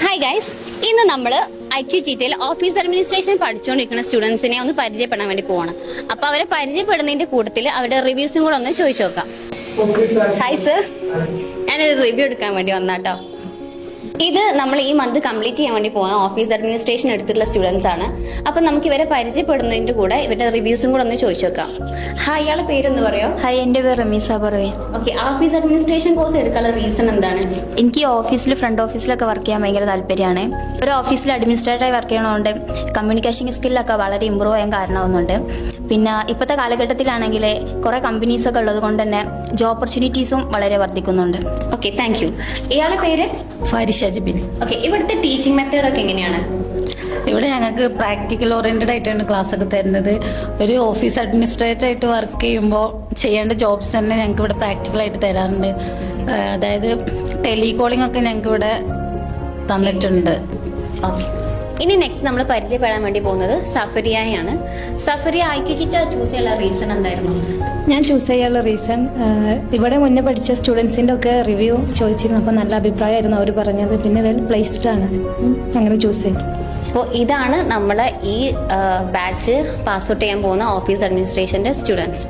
Hi guys, ഇന്ന് നമ്മൾ IQGTയിൽ office administration പഠിച്ചുകൊണ്ടിരിക്കുന്ന സ്റ്റുഡൻസിനെ ഒന്ന് പരിചയപ്പെടാൻ വേണ്ടി പോവാണ്. അപ്പൊ അവരെ പരിചയപ്പെടുന്നതിന്റെ കൂട്ടത്തിൽ അവരുടെ റിവ്യൂസും കൂടെ ഒന്ന് ചോദിച്ചു നോക്കാം. ഹായ് സർ, ഞാനൊരു റിവ്യൂ എടുക്കാൻ വേണ്ടി വന്നാട്ടോ. ഇത് നമ്മൾ ഈ മന്ത് കംപ്ലീറ്റ് ചെയ്യാൻ വേണ്ടി പോകുന്ന ഓഫീസ് അഡ്മിനിസ്ട്രേഷൻ എടുത്തിട്ടുള്ള സ്റ്റുഡൻസ് ആണ്. അപ്പൊ നമുക്ക് ഇവരെ പരിചയപ്പെടുന്നതിന്റെ കൂടെ ഇവരുടെ റിവ്യൂസും കൂടെ ഒന്ന് ചോദിച്ചു നോക്കാം. ഹായ്, ഇയാളെ പേരൊന്ന് പറയോ? ഹായ്, എൻ്റെ പേര് Ramisa Parave. Okay, office administration course എടുക്കാനുള്ള റീസൺ എന്താണ്? എനിക്ക് ഓഫീസിൽ ഫ്രണ്ട് ഓഫീസിലൊക്കെ വർക്ക് ചെയ്യാൻ ഭയങ്കര താല്പര്യമാണ്. ഒരു ഓഫീസിൽ അഡ്മിനിസ്ട്രേറ്ററായി വർക്ക് ചെയ്യണതുകൊണ്ട് കമ്മ്യൂണിക്കേഷൻ സ്കില്ലൊക്കെ വളരെ ഇമ്പ്രൂവ് ചെയ്യാൻ കാരണമാവുന്നുണ്ട്. പിന്നെ ഇപ്പോഴത്തെ കാലഘട്ടത്തിലാണെങ്കിൽ കുറേ കമ്പനീസൊക്കെ ഉള്ളത് കൊണ്ട് തന്നെ ജോബ് ഓപ്പർച്യൂണിറ്റീസും വളരെ വർദ്ധിക്കുന്നുണ്ട്. Okay, thank you. ഇയാളെ പേര്? ഫാരിഷ ജിബിൻ. ഓക്കെ, ഇവിടുത്തെ ടീച്ചിങ് മെത്തേഡ് ഒക്കെ എങ്ങനെയാണ്? ഇവിടെ ഞങ്ങൾക്ക് പ്രാക്ടിക്കൽ ഓറിയന്റഡ് ആയിട്ടാണ് ക്ലാസ് ഒക്കെ തരുന്നത്. ഒരു ഓഫീസ് അഡ്മിനിസ്ട്രേറ്റർ ആയിട്ട് വർക്ക് ചെയ്യുമ്പോൾ ചെയ്യേണ്ട ജോബ്സ് തന്നെ ഞങ്ങൾക്ക് ഇവിടെ പ്രാക്ടിക്കലായിട്ട് തരാറുണ്ട്. അതായത് ടെലികോളിംഗ് ഒക്കെ ഞങ്ങൾക്ക് ഇവിടെ തന്നിട്ടുണ്ട്. ഓക്കെ, ഇനി നെക്സ്റ്റ് നമ്മൾ പരിചയപ്പെടാൻ വേണ്ടി പോകുന്നത് സഫറിയയാണ്. സഫറിയ IQGT ചൂസ് ചെയ്യാനുള്ള റീസൺ എന്തായിരുന്നു? ഞാൻ ചൂസ് ചെയ്യാനുള്ള റീസൺ ഇവിടെ മുന്നേ പഠിച്ച സ്റ്റുഡൻസിൻ്റെ ഒക്കെ റിവ്യൂ ചോദിച്ചിരുന്നു. അപ്പോൾ നല്ല അഭിപ്രായമായിരുന്നു അവർ പറഞ്ഞത്. പിന്നെ വെൽ പ്ലേസ്ഡ് ആണ്, അങ്ങനെ ചൂസ് ചെയ്തു. അപ്പോൾ ഇതാണ് നമ്മളെ ഈ ബാച്ച് പാസ് ഔട്ട് ചെയ്യാൻ പോകുന്ന ഓഫീസ് അഡ്മിനിസ്ട്രേഷൻ്റെ സ്റ്റുഡൻസ്.